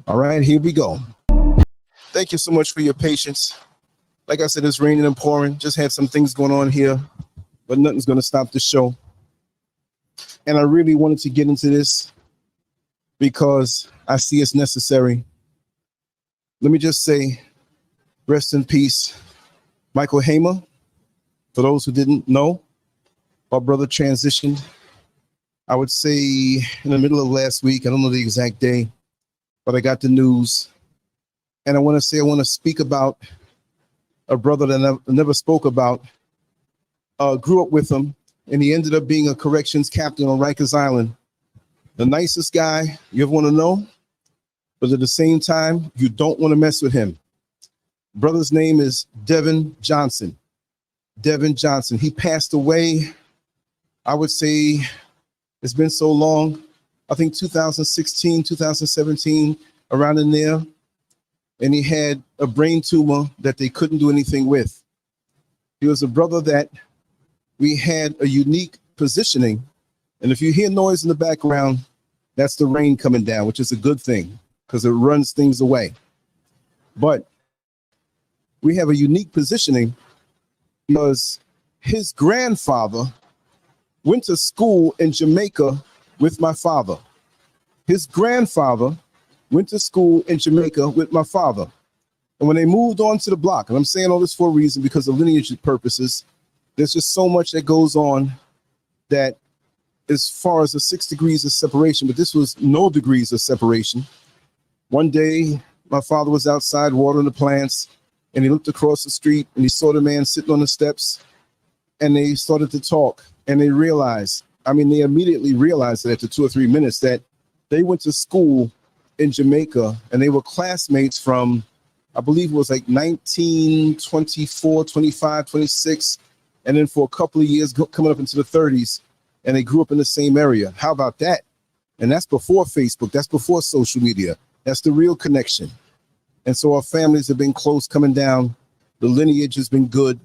All right, here we go. Thank you so much for your patience. Like I said, it's raining and pouring. Just had some things going on here, but nothing's going to stop the show. And I really wanted to get into this because I see it's necessary. Let me just say, rest in peace, Michael Hamer. For those who didn't know, our brother transitioned, I would say in the middle of last week. I don't know the exact day, but I got the news. And I want to speak about a brother that I never spoke about. Grew up with him, and he ended up being a corrections captain on Rikers Island. The nicest guy you ever want to know, but at the same time, you don't want to mess with him. Brother's name is Devin Johnson. Devin Johnson. He passed away, I would say, it's been so long. I think 2016, 2017, around in there. And he had a brain tumor that they couldn't do anything with. He was a brother that we had a unique positioning. And if you hear noise in the background, that's the rain coming down, which is a good thing because it runs things away. But we have a unique positioning because his grandfather went to school in Jamaica with my father. His grandfather went to school in Jamaica with my father. And when they moved on to the block, and I'm saying all this for a reason because of lineage purposes, there's just so much that goes on that as far as the 6 degrees of separation, but this was no degrees of separation. One day, my father was outside watering the plants, and he looked across the street and he saw the man sitting on the steps, and they started to talk, and they realized, they immediately realized that after 2 or 3 minutes that they went to school in Jamaica, and they were classmates from, I believe it was like 1924, 25, 26, and then for a couple of years coming up into the 30s, and they grew up in the same area. How about that? And that's before Facebook. That's before social media. That's the real connection. And so our families have been close coming down. The lineage has been good.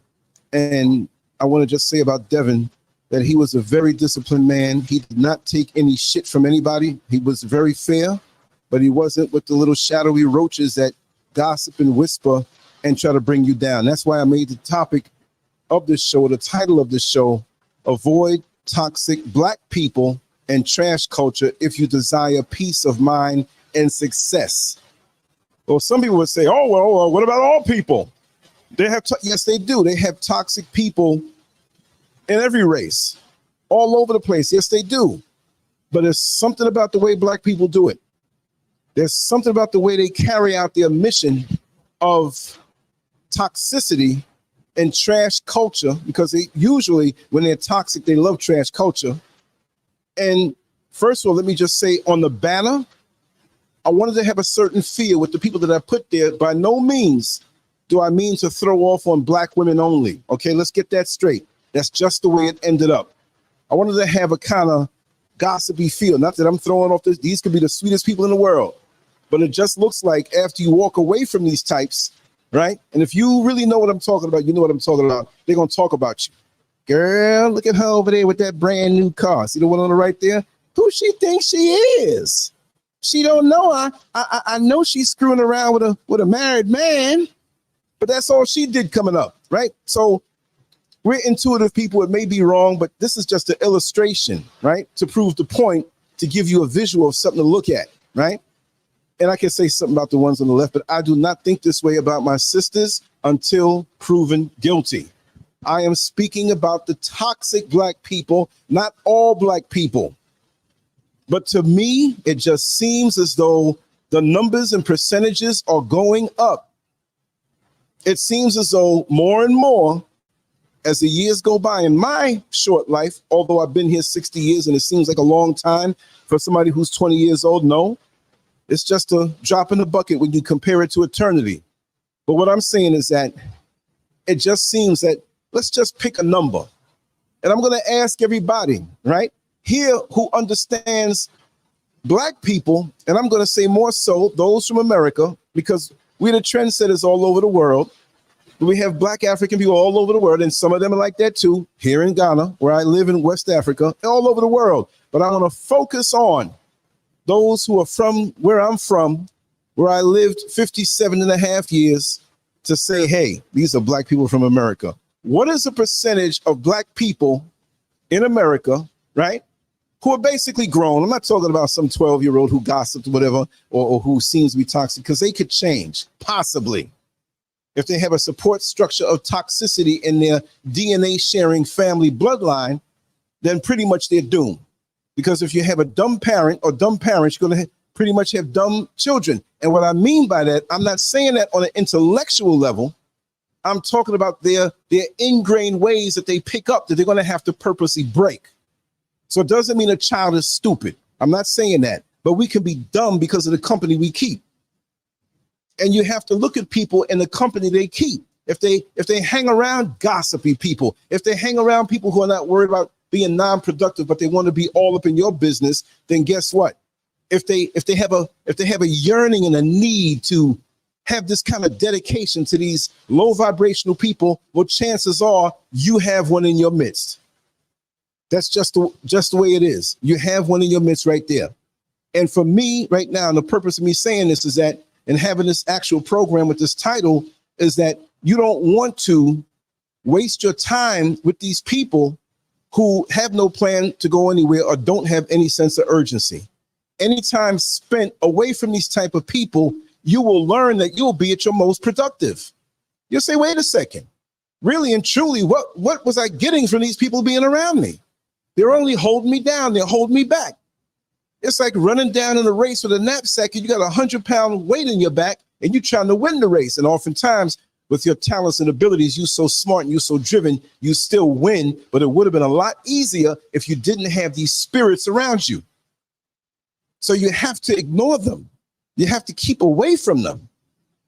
And I want to just say about Devin that he was a very disciplined man. He did not take any shit from anybody. He was very fair, but he wasn't with the little shadowy roaches that gossip and whisper and try to bring you down. That's why I made the topic of this show, the title of this show, Avoid Toxic Black People and Trash Culture if you desire peace of mind and success. Well, some people would say, oh, well, what about all people? They have, yes, they do. They have toxic people in every race, all over the place. Yes, they do. But there's something about the way Black people do it. There's something about the way they carry out their mission of toxicity and trash culture, because they usually, when they're toxic, they love trash culture. And first of all, let me just say on the banner, I wanted to have a certain fear with the people that I put there. By no means do I mean to throw off on Black women only. Okay, let's get that straight. That's just the way it ended up. I wanted to have a kind of gossipy feel. Not that I'm throwing off this. These could be the sweetest people in the world. But it just looks like after you walk away from these types, right? And if you really know what I'm talking about, you know what I'm talking about. They're going to talk about you. Girl, look at her over there with that brand new car. See the one on the right there? Who she thinks she is? She don't know. I know she's screwing around with a married man, but that's all she did coming up, right? So we're intuitive people. It may be wrong, but this is just an illustration, right? To prove the point, to give you a visual of something to look at, right? And I can say something about the ones on the left, but I do not think this way about my sisters until proven guilty. I am speaking about the toxic Black people, not all Black people. But to me, it just seems as though the numbers and percentages are going up. It seems as though more and more as the years go by in my short life, although I've been here 60 years and it seems like a long time for somebody who's 20 years old, no. It's just a drop in the bucket when you compare it to eternity. But what I'm saying is that it just seems that let's just pick a number. And I'm going to ask everybody, right, here who understands Black people, and I'm going to say more so those from America, because we're the trendsetters all over the world. We have Black African people all over the world, and some of them are like that too, here in Ghana, where I live in West Africa, all over the world. But I want to focus on those who are from where I'm from, where I lived 57 and a half years to say, hey, these are black people from America. What is the percentage of black people in America, right, who are basically grown? I'm not talking about some 12-year-old who gossiped or whatever, or who seems to be toxic, because they could change, possibly. If they have a support structure of toxicity in their DNA sharing family bloodline, then pretty much they're doomed. Because if you have a dumb parent or dumb parents, you're going to pretty much have dumb children. And what I mean by that, I'm not saying that on an intellectual level. I'm talking about their ingrained ways that they pick up that they're going to have to purposely break. So it doesn't mean a child is stupid. I'm not saying that, but we can be dumb because of the company we keep. And you have to look at people in the company they keep. If they hang around gossipy people, if they hang around people who are not worried about being non-productive, but they want to be all up in your business, then guess what? If they have a yearning and a need to have this kind of dedication to these low vibrational people, well, chances are you have one in your midst. That's just the way it is. You have one in your midst right there. And for me right now, and the purpose of me saying this is that, and having this actual program with this title, is that you don't want to waste your time with these people who have no plan to go anywhere or don't have any sense of urgency. Any time spent away from these type of people, you will learn that you'll be at your most productive. You'll say, wait a second, really and truly, what was I getting from these people being around me? They're only holding me down. They're holding me back. It's like running down in a race with a knapsack and you got 100-pound weight in your back and you're trying to win the race. And oftentimes with your talents and abilities, you're so smart and you're so driven, you still win, but it would have been a lot easier if you didn't have these spirits around you. So you have to ignore them. You have to keep away from them.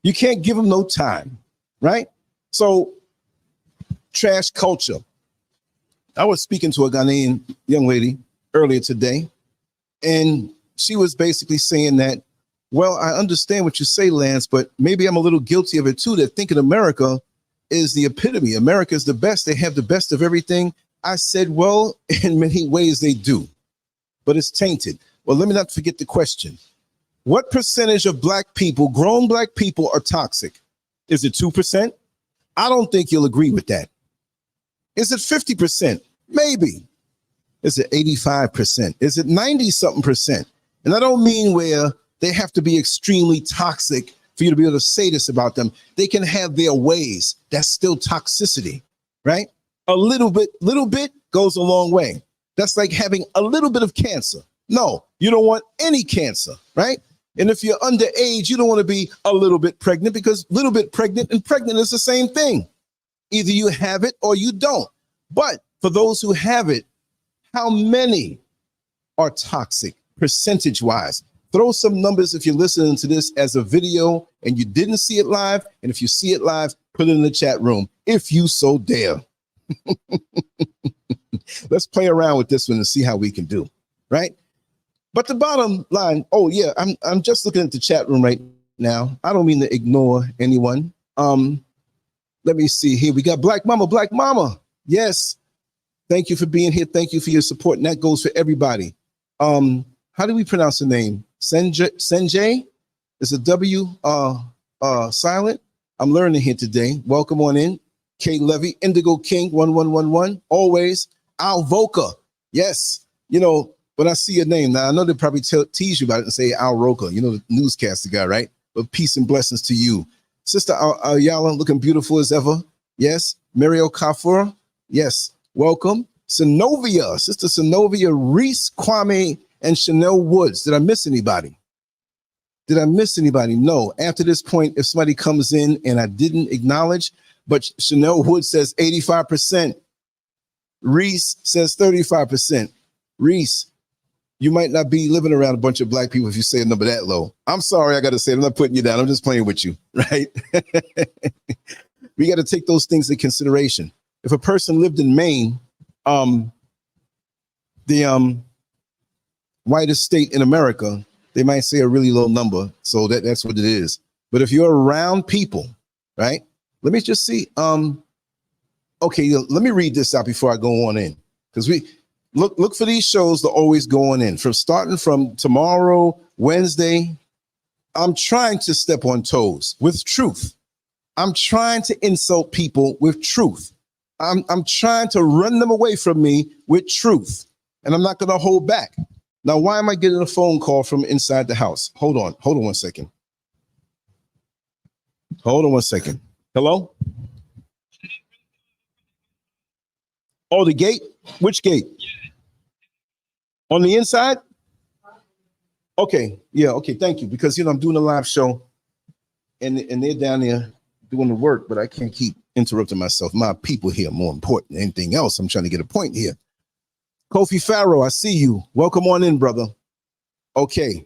You can't give them no time, right? So trash culture. I was speaking to a Ghanaian young lady earlier today, and she was basically saying that, well, I understand what you say, Lance, but maybe I'm a little guilty of it too, that thinking America is the epitome. America is the best. They have the best of everything. I said, well, in many ways they do, but it's tainted. Well, let me not forget the question. What percentage of black people, grown black people, are toxic? Is it 2%? I don't think you'll agree with that. Is it 50%? Maybe. Is it 85%? Is it 90-something%? And I don't mean where they have to be extremely toxic for you to be able to say this about them. They can have their ways. That's still toxicity, right? A little bit goes a long way. That's like having a little bit of cancer. No, you don't want any cancer, right? And if you're underage, you don't want to be a little bit pregnant, because little bit pregnant and pregnant is the same thing. Either you have it or you don't. But for those who have it, how many are toxic percentage-wise? Throw some numbers if you're listening to this as a video and you didn't see it live. And if you see it live, put it in the chat room, if you so dare. Let's play around with this one and see how we can do, right? But the bottom line, oh yeah, I'm just looking at the chat room right now. I don't mean to ignore anyone. Let me see here. We got Black Mama, Black Mama. Yes. Thank you for being here. Thank you for your support. And that goes for everybody. How do we pronounce the name? Senjay? Is it W silent? I'm learning here today. Welcome on in. K Levy, Indigo King, 1111. Always. Al Voca. Yes. You know, when I see your name, now I know they probably tease you about it and say Al Roca, you know, the newscaster guy, right? But peace and blessings to you. Sister Ayala, looking beautiful as ever. Yes. Mario Kafur. Yes. Welcome. Synovia, Sister Synovia, Reese, Kwame, and Chanel Woods. Did I miss anybody? Did I miss anybody? No. After this point, if somebody comes in and I didn't acknowledge, but Chanel Woods says 85%. Reese says 35%. Reese, you might not be living around a bunch of black people if you say a number that low. I'm sorry, I got to say it. I'm not putting you down. I'm just playing with you, right? We got to take those things into consideration. If a person lived in Maine, the whitest state in America, they might say a really low number. So that's what it is. But if you're around people, right? Let me just see. Okay, let me read this out before I go on in. Because we look for these shows to always go on in. From starting from tomorrow, Wednesday, I'm trying to step on toes with truth. I'm trying to insult people with truth. I'm trying to run them away from me with truth. And I'm not going to hold back. Now, why am I getting a phone call from inside the house? Hold on 1 second. Hold on 1 second. Hello? Oh, the gate? Which gate? On the inside? Okay, yeah, okay, thank you. Because, you know, I'm doing a live show and they're down there doing the work, but I can't keep interrupting myself. My people here are more important than anything else. I'm trying to get a point here. Kofi Farrow, I see you. Welcome on in, brother. Okay,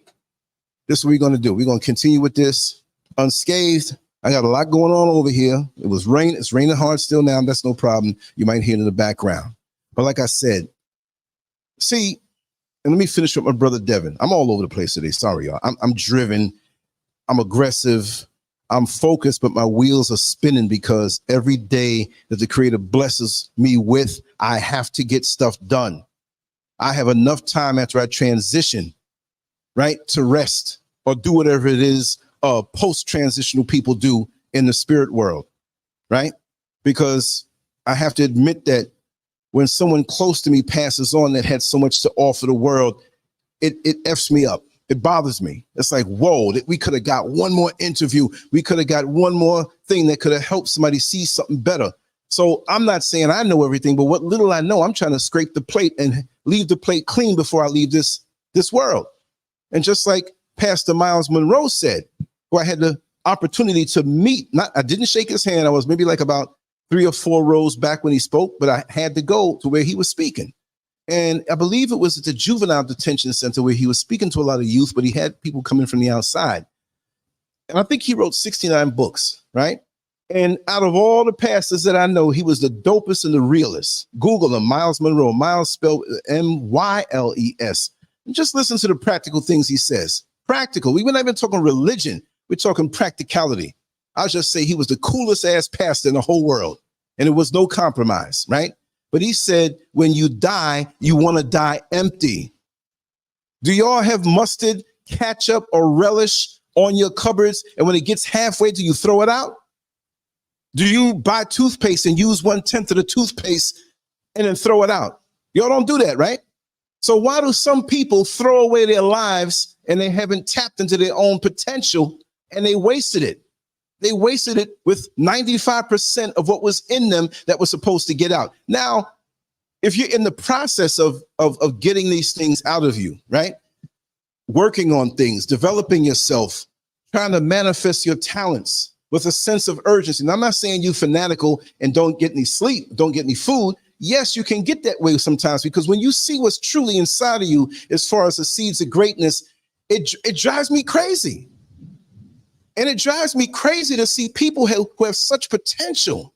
this is what we're going to do. We're going to continue with this unscathed. I got a lot going on over here. It was rain. It's raining hard still now. That's no problem. You might hear it in the background. But like I said, see, and let me finish with my brother Devin. I'm all over the place today. Sorry, y'all. I'm driven. I'm aggressive. I'm focused, but my wheels are spinning because every day that the Creator blesses me with, I have to get stuff done. I have enough time after I transition, right, to rest or do whatever it is post-transitional people do in the spirit world, right? Because I have to admit that when someone close to me passes on that had so much to offer the world, it F's me up. It bothers me. It's like, whoa, that we could have got one more interview. We could have got one more thing that could have helped somebody see something better. So I'm not saying I know everything, but what little I know, I'm trying to scrape the plate and leave the plate clean before I leave this world. And just like Pastor Miles Monroe said, who I had the opportunity to meet, I didn't shake his hand. I was maybe like about 3 or 4 rows back when he spoke, but I had to go to where he was speaking. And I believe it was at the juvenile detention center where he was speaking to a lot of youth, but he had people coming from the outside. And I think he wrote 69 books, right? And out of all the pastors that I know, he was the dopest and the realest. Google him, Miles Monroe, Miles spelled M-Y-L-E-S. And just listen to the practical things he says. Practical. We're not even talking religion. We're talking practicality. I'll just say he was the coolest ass pastor in the whole world. And it was no compromise, right? But he said, when you die, you want to die empty. Do y'all have mustard, ketchup, or relish on your cupboards? And when it gets halfway, do you throw it out? Do you buy toothpaste and use 1/10 of the toothpaste and then throw it out? Y'all don't do that, right? So why do some people throw away their lives and they haven't tapped into their own potential and they wasted it? They wasted it with 95% of what was in them that was supposed to get out. Now, if you're in the process of getting these things out of you, right? Working on things, developing yourself, trying to manifest your talents with a sense of urgency. And I'm not saying you fanatical and don't get any sleep, don't get any food. Yes, you can get that way sometimes because when you see what's truly inside of you, as far as the seeds of greatness, it drives me crazy. And it drives me crazy to see people who have such potential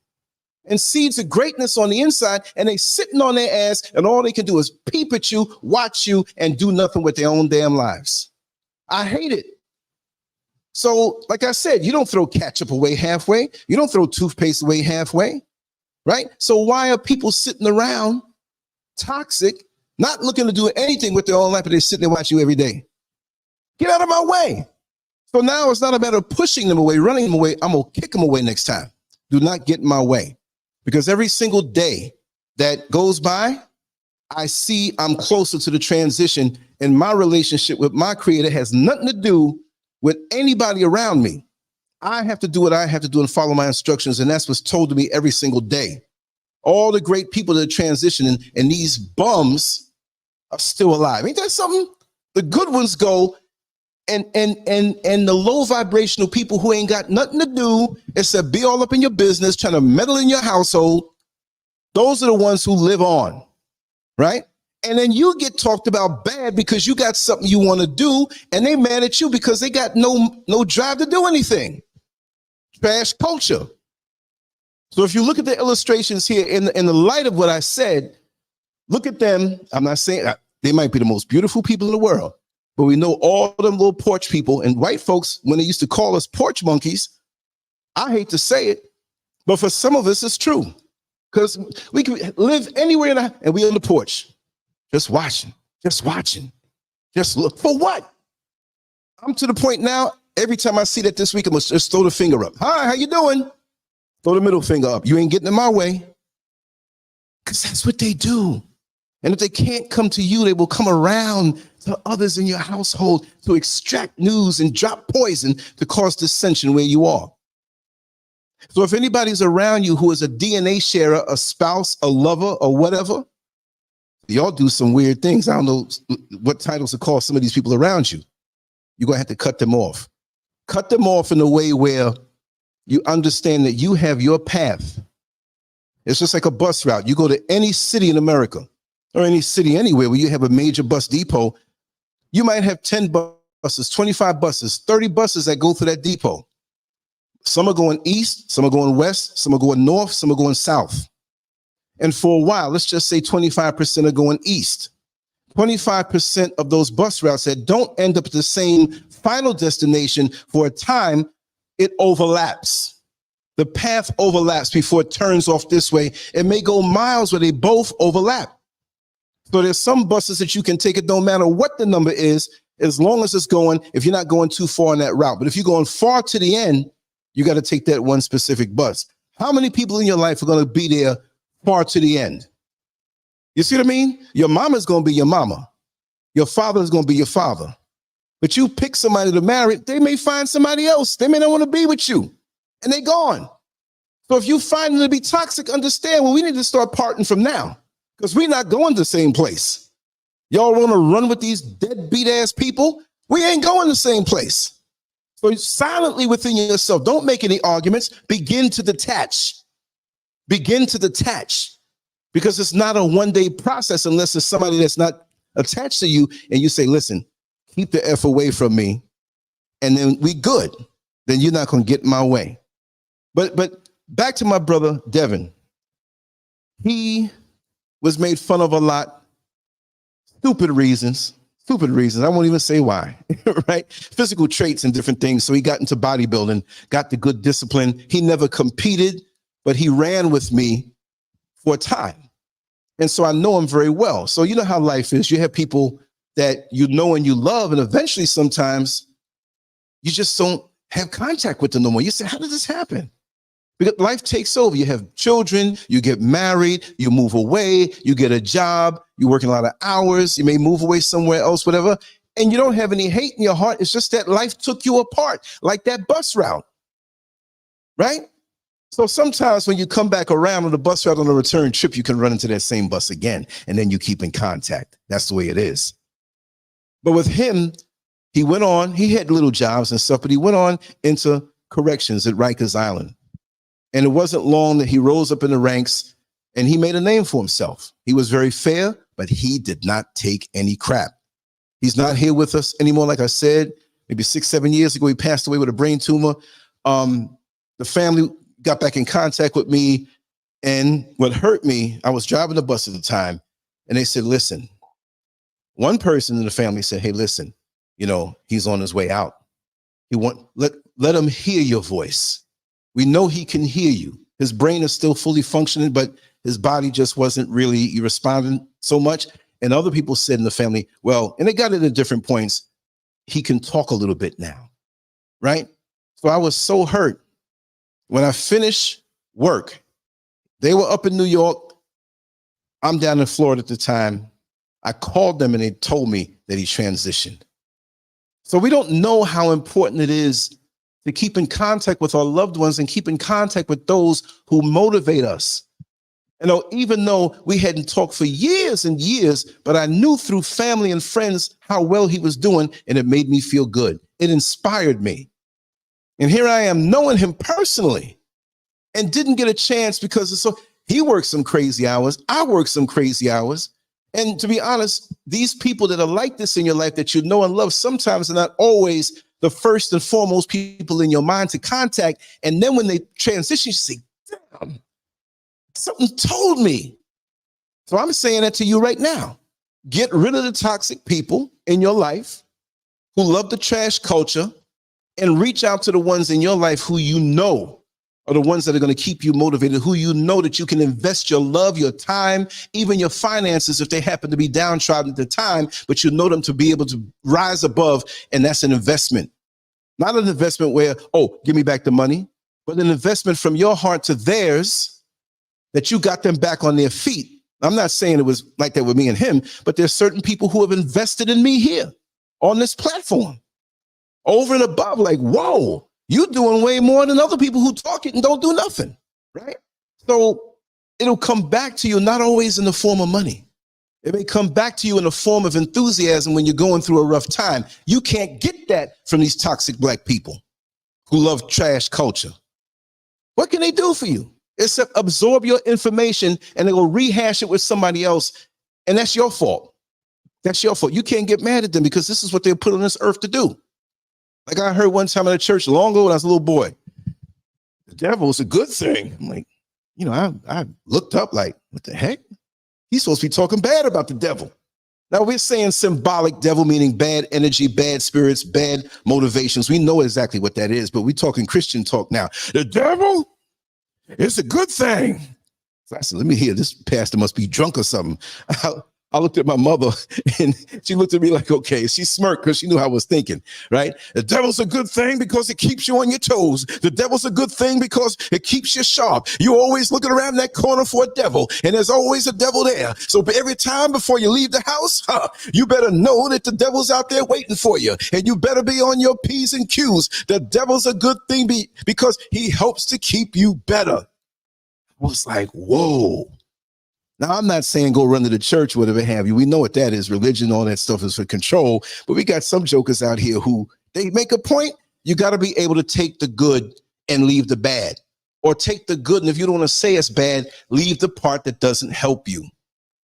and seeds of greatness on the inside, and they sitting on their ass, and all they can do is peep at you, watch you, and do nothing with their own damn lives. I hate it. So, like I said, you don't throw ketchup away halfway. You don't throw toothpaste away halfway, right? So why are people sitting around toxic, not looking to do anything with their own life, but they're sitting there watching you every day? Get out of my way. So now it's not a matter of pushing them away, running them away. I'm going to kick them away next time. Do not get in my way. Because every single day that goes by, I see I'm closer to the transition, and my relationship with my Creator has nothing to do with anybody around me. I have to do what I have to do and follow my instructions, and that's what's told to me every single day. All the great people that are transitioning, and these bums are still alive. Ain't that something? The good ones go, and the low vibrational people who ain't got nothing to do except be all up in your business, trying to meddle in your household, those are the ones who live on, right? And then you get talked about bad because you got something you want to do, and they mad at you because they got no drive to do anything. Trash culture. So if you look at the illustrations here in the light of what I said, look at them. I'm not saying they might be the most beautiful people in the world, but we know all them little porch people and white folks, when they used to call us porch monkeys, I hate to say it, but for some of us, it's true. Because we can live anywhere and we on the porch, just watching, just look. For what? I'm to the point now, Every time I see that this week, I'm going to just throw the finger up. Hi, how you doing? Throw the middle finger up. You ain't getting in my way. Because that's what they do. And if they can't come to you, they will come around to others in your household to extract news and drop poison to cause dissension where you are. So if anybody's around you who is a DNA sharer, a spouse, a lover, or whatever, y'all do some weird things. I don't know what titles to call some of these people around you. You're going to have to cut them off. Cut them off in a way where you understand that you have your path. It's just like a bus route. You go to any city in America or any city anywhere where you have a major bus depot, you might have 10 buses, 25 buses, 30 buses that go through that depot. Some are going east, some are going west, some are going north, some are going south. And for a while, let's just say 25% are going east. 25% of those bus routes that don't end up at the same final destination for a time, it overlaps. The path overlaps before it turns off this way. It may go miles where they both overlap. So there's some buses that you can take, it don't matter what the number is, as long as it's going, if you're not going too far on that route. But if you're going far to the end, you got to take that one specific bus. How many people in your life are going to be there far to the end? You see what I mean? Your mama is going to be your mama. Your father is going to be your father. But you pick somebody to marry, they may find somebody else. They may not want to be with you, and they're gone. So if you find them to be toxic, understand, well, we need to start parting from now, because we're not going to the same place. Y'all want to run with these deadbeat ass people? We ain't going the same place. So silently within yourself, don't make any arguments. Begin to detach. Begin to detach. Because it's not a one-day process unless it's somebody that's not attached to you and you say, listen, keep the F away from me, and then we good. Then you're not going to get in my way. But back to my brother, Devin. He was made fun of a lot. Stupid reasons. I won't even say why, right? Physical traits and different things. So he got into bodybuilding, got the good discipline. He never competed, but he ran with me for a time. And so I know him very well. So you know how life is. You have people that you know and you love, and eventually sometimes you just don't have contact with them no more. You say, how did this happen? Because life takes over. You have children, you get married, you move away, you get a job, you're working a lot of hours, you may move away somewhere else, whatever, and you don't have any hate in your heart. It's just that life took you apart, like that bus route, right? So sometimes when you come back around on the bus route on a return trip, you can run into that same bus again, and then you keep in contact. That's the way it is. But with him, he went on, he had little jobs and stuff, but he went on into corrections at Rikers Island. And it wasn't long that he rose up in the ranks and he made a name for himself. He was very fair, but he did not take any crap. He's not here with us anymore. Like I said, maybe 6-7 years ago, he passed away with a brain tumor. The family got back in contact with me, and what hurt me, I was driving the bus at the time, and they said, listen, one person in the family said, hey, listen, you know, he's on his way out. Let him hear your voice. We know he can hear you. His brain is still fully functioning, but his body just wasn't really responding so much. And other people said in the family, well, and they got it at different points, he can talk a little bit now, right? So I was so hurt. When I finished work, they were up in New York. I'm down in Florida at the time. I called them and they told me that he transitioned. So we don't know how important it is to keep in contact with our loved ones and keep in contact with those who motivate us. You know, even though we hadn't talked for years and years, but I knew through family and friends how well he was doing, and it made me feel good. It inspired me. And here I am knowing him personally and didn't get a chance because he worked some crazy hours. I worked some crazy hours. And to be honest, these people that are like this in your life that you know and love sometimes are not always the first and foremost people in your mind to contact. And then when they transition, you say, damn, something told me. So I'm saying that to you right now. Get rid of the toxic people in your life who love the trash culture, and reach out to the ones in your life who you know are the ones that are going to keep you motivated, who you know that you can invest your love, your time, even your finances if they happen to be downtrodden at the time, but you know them to be able to rise above, and that's an investment. Not an investment where, oh, give me back the money, but an investment from your heart to theirs that you got them back on their feet. I'm not saying it was like that with me and him, but there's certain people who have invested in me here on this platform over and above, like, whoa, you doing way more than other people who talk it and don't do nothing, right? So it'll come back to you, not always in the form of money. It may come back to you in the form of enthusiasm when you're going through a rough time. You can't get that from these toxic black people who love trash culture. What can they do for you? Except absorb your information and they will rehash it with somebody else. And that's your fault. That's your fault. You can't get mad at them because this is what they're put on this earth to do. Like I heard one time in a church long ago when I was a little boy, the devil is a good thing. I'm like, you know, I looked up like, what the heck? He's supposed to be talking bad about the devil. Now we're saying symbolic devil, meaning bad energy, bad spirits, bad motivations. We know exactly what that is, but we're talking Christian talk now. The devil is a good thing. So I said, let me hear, this pastor must be drunk or something. I looked at my mother and she looked at me like, okay, she smirked because she knew how I was thinking, right? The devil's a good thing because it keeps you on your toes. The devil's a good thing because it keeps you sharp. You're always looking around that corner for a devil, and there's always a devil there. So every time before you leave the house, you better know that the devil's out there waiting for you, and you better be on your P's and Q's. The devil's a good thing because he helps to keep you better. I was like, whoa. Now, I'm not saying go run to the church, whatever have you. We know what that is. Religion, all that stuff is for control. But we got some jokers out here who they make a point. You got to be able to take the good and leave the bad, or take the good. And if you don't want to say it's bad, leave the part that doesn't help you.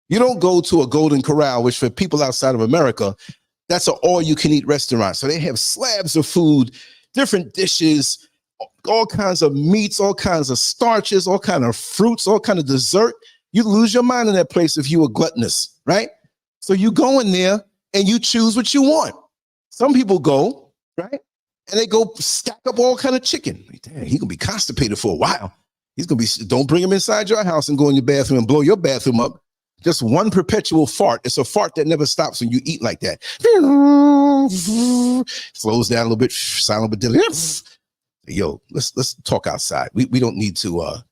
You don't go to a Golden Corral, which for people outside of America, that's an all-you-can-eat restaurant. So they have slabs of food, different dishes, all kinds of meats, all kinds of starches, all kinds of fruits, all kinds of dessert. You lose your mind in that place if you were gluttonous, right? So you go in there and you choose what you want. Some people go, right? And they go stack up all kind of chicken. Damn, he's gonna be constipated for a while. He's gonna be, don't bring him inside your house and go in your bathroom and blow your bathroom up. Just one perpetual fart. It's a fart that never stops when you eat like that. Slows down a little bit, silent but deadly. Yo, let's talk outside. We don't need to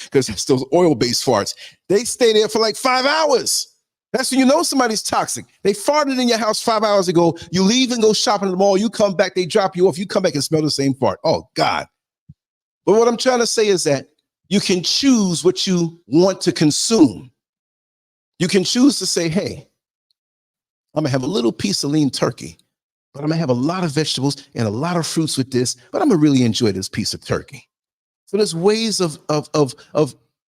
because it's those oil-based farts. They stay there for like 5 hours. That's when you know somebody's toxic. They farted in your house 5 hours ago. You leave and go shopping at the mall. You come back, they drop you off. You come back and smell the same fart. Oh, God. But what I'm trying to say is that you can choose what you want to consume. You can choose to say, hey, I'm going to have a little piece of lean turkey, but I'm going to have a lot of vegetables and a lot of fruits with this, but I'm going to really enjoy this piece of turkey. So there's ways of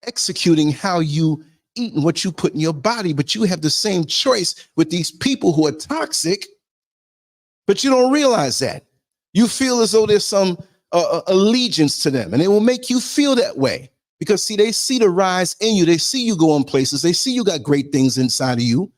executing how you eat and what you put in your body, but you have the same choice with these people who are toxic, but you don't realize that. You feel as though there's some allegiance to them, and it will make you feel that way because, see, they see the rise in you. They see you going places. They see you got great things inside of you,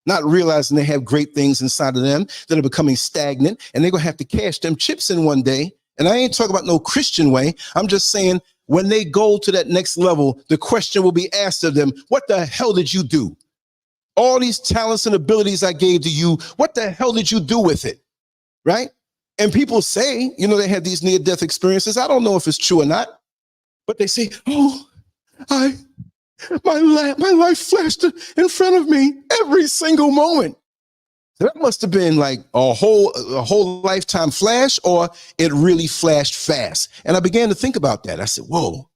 not realizing they have great things inside of them that are becoming stagnant, and they're going to have to cash them chips in one day. And I ain't talking about no Christian way. I'm just saying when they go to that next level, the question will be asked of them, what the hell did you do? All these talents and abilities I gave to you, what the hell did you do with it? Right? And people say, you know, they have these near-death experiences. I don't know if it's true or not, but they say, oh, my life flashed in front of me every single moment. That must have been like a whole lifetime flash, or it really flashed fast. And I began to think about that. I said, whoa,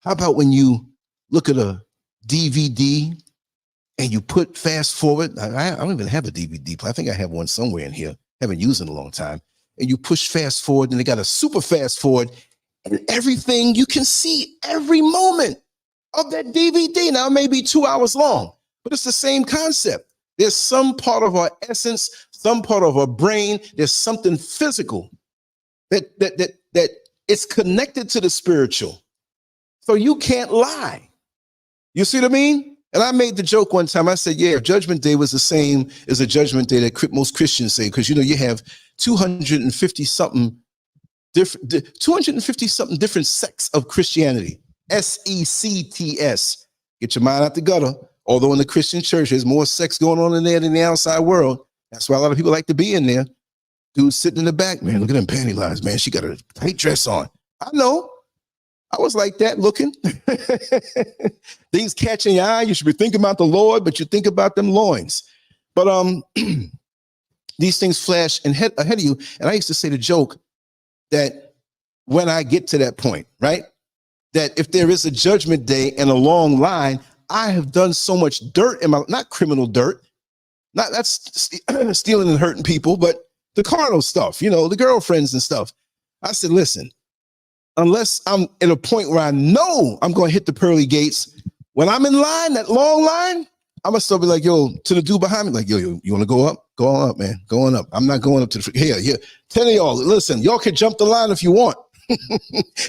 how about when you look at a DVD and you put fast forward? I don't even have a DVD player. I think I have one somewhere in here. Haven't used it in a long time. And you push fast forward and they got a super fast forward and everything, you can see every moment of that DVD. Now it may be 2 hours long, but it's the same concept. There's some part of our essence, some part of our brain. There's something physical that it's connected to the spiritual. So you can't lie. You see what I mean? And I made the joke one time. I said, yeah, if Judgment Day was the same as a Judgment Day that most Christians say, because, you know, you have 250 something different sects of Christianity. SECTS. Get your mind out the gutter. Although in the Christian church, there's more sex going on in there than the outside world. That's why a lot of people like to be in there. Dude sitting in the back, man, look at them panty lines, man. She got a tight dress on. I know. I was like that looking. Things catching your eye. You should be thinking about the Lord, but you think about them loins. But these things flash ahead of you. And I used to say the joke that when I get to that point, right, that if there is a judgment day and a long line, I have done so much dirt in my, not criminal dirt, not that's stealing and hurting people, but the carnal stuff, you know, the girlfriends and stuff. I said, listen, unless I'm at a point where I know I'm going to hit the pearly gates, when I'm in line, that long line, I'm going to still be like, yo, to the dude behind me, like, yo, you want to go up? Go on up, man. Go on up. I'm not going up to the, here. 10 of y'all, listen, y'all can jump the line if you want.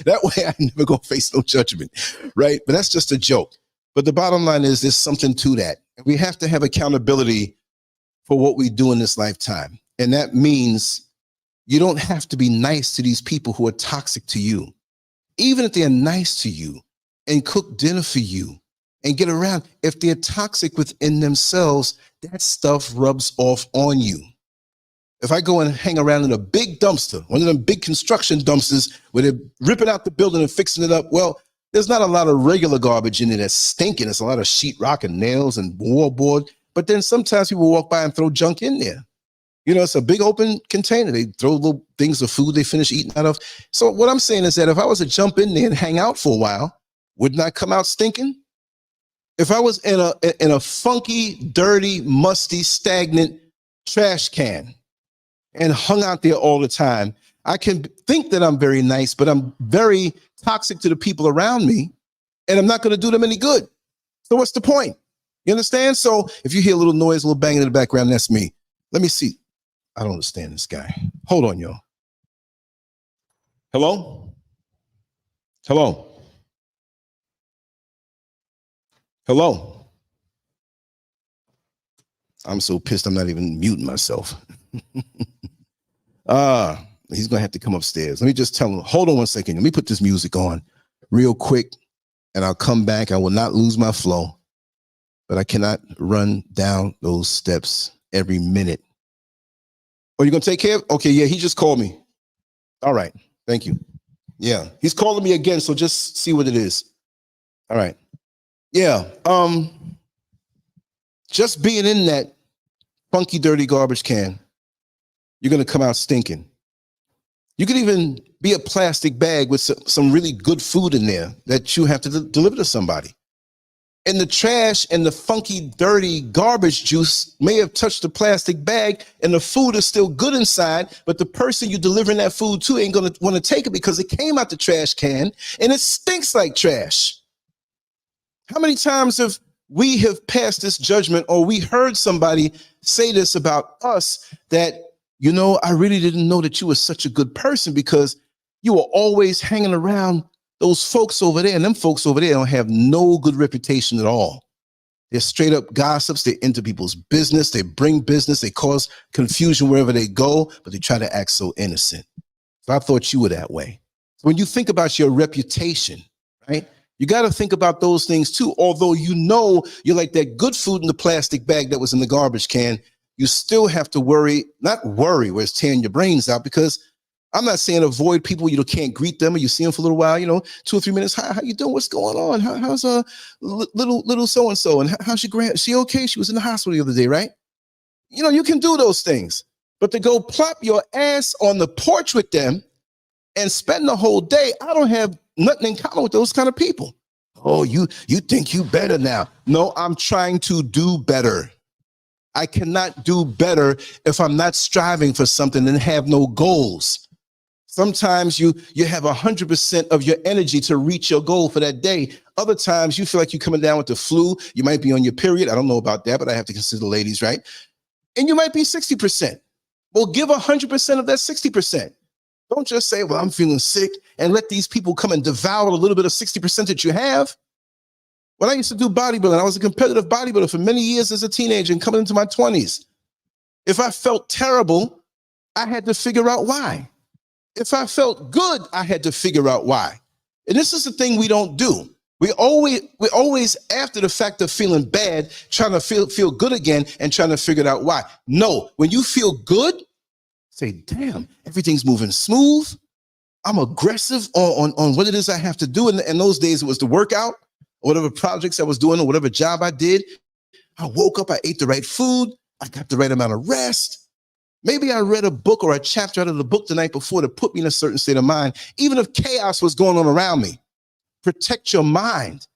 That way I never go face no judgment, right? But that's just a joke. But the bottom line is there's something to that. We have to have accountability for what we do in this lifetime. And that means you don't have to be nice to these people who are toxic to you. Even if they're nice to you and cook dinner for you and get around, if they're toxic within themselves, that stuff rubs off on you. If I go and hang around in a big dumpster, one of them big construction dumpsters where they're ripping out the building and fixing it up, well, there's not a lot of regular garbage in it that's stinking. There's a lot of sheetrock and nails and wallboard. But then sometimes people walk by and throw junk in there. You know, it's a big open container. They throw little things of food they finish eating out of. So what I'm saying is that if I was to jump in there and hang out for a while, wouldn't I come out stinking? If I was in a funky, dirty, musty, stagnant trash can and hung out there all the time, I can think that I'm very nice, but I'm very toxic to the people around me, and I'm not going to do them any good. So what's the point? You understand? So if you hear a little noise, a little banging in the background, that's me. Let me see. I don't understand this guy. Hold on, y'all. Hello? Hello? Hello? I'm so pissed I'm not even muting myself. He's going to have to come upstairs. Let me just tell him, hold on one second. Let me put this music on real quick, and I'll come back. I will not lose my flow, but I cannot run down those steps every minute. Oh, you're going to take care of it? Okay, yeah, he just called me. All right, thank you. Yeah, he's calling me again, so just see what it is. All right. Yeah, just being in that funky, dirty garbage can, you're going to come out stinking. You could even be a plastic bag with some really good food in there that you have to deliver to somebody. And the trash and the funky, dirty garbage juice may have touched the plastic bag and the food is still good inside, but the person you're delivering that food to ain't going to want to take it because it came out the trash can and it stinks like trash. How many times have we passed this judgment, or we heard somebody say this about us, that, you know, I really didn't know that you were such a good person because you were always hanging around those folks over there, and them folks over there don't have no good reputation at all. They're straight up gossips. They're into people's business. They bring business. They cause confusion wherever they go, but they try to act so innocent. So I thought you were that way. So when you think about your reputation, right, you got to think about those things too. Although you know you're like that good food in the plastic bag that was in the garbage can, you still have to worry, not worry where it's tearing your brains out, because I'm not saying avoid people, you can't greet them or you see them for a little while, 2 or 3 minutes. How you doing? What's going on? How's little so-and-so? And how's your grand? Is she okay? She was in the hospital the other day, right? You can do those things, but to go plop your ass on the porch with them and spend the whole day, I don't have nothing in common with those kind of people. Oh, you think you better now. No, I'm trying to do better. I cannot do better if I'm not striving for something and have no goals. Sometimes you have 100% of your energy to reach your goal for that day. Other times you feel like you're coming down with the flu. You might be on your period. I don't know about that, but I have to consider ladies, right? And you might be 60%. Well, give 100% of that 60%. Don't just say, well, I'm feeling sick, and let these people come and devour a little bit of 60% that you have. When I used to do bodybuilding, I was a competitive bodybuilder for many years as a teenager and coming into my 20s. If I felt terrible, I had to figure out why. If I felt good, I had to figure out why. And this is the thing we don't do. We're always after the fact of feeling bad, trying to feel good again and trying to figure out why. No, when you feel good, say, damn, everything's moving smooth. I'm aggressive on what it is I have to do. And in those days, it was the workout, or whatever projects I was doing, or whatever job I did. I woke up, I ate the right food, I got the right amount of rest. Maybe I read a book or a chapter out of the book the night before to put me in a certain state of mind, even if chaos was going on around me. Protect your mind.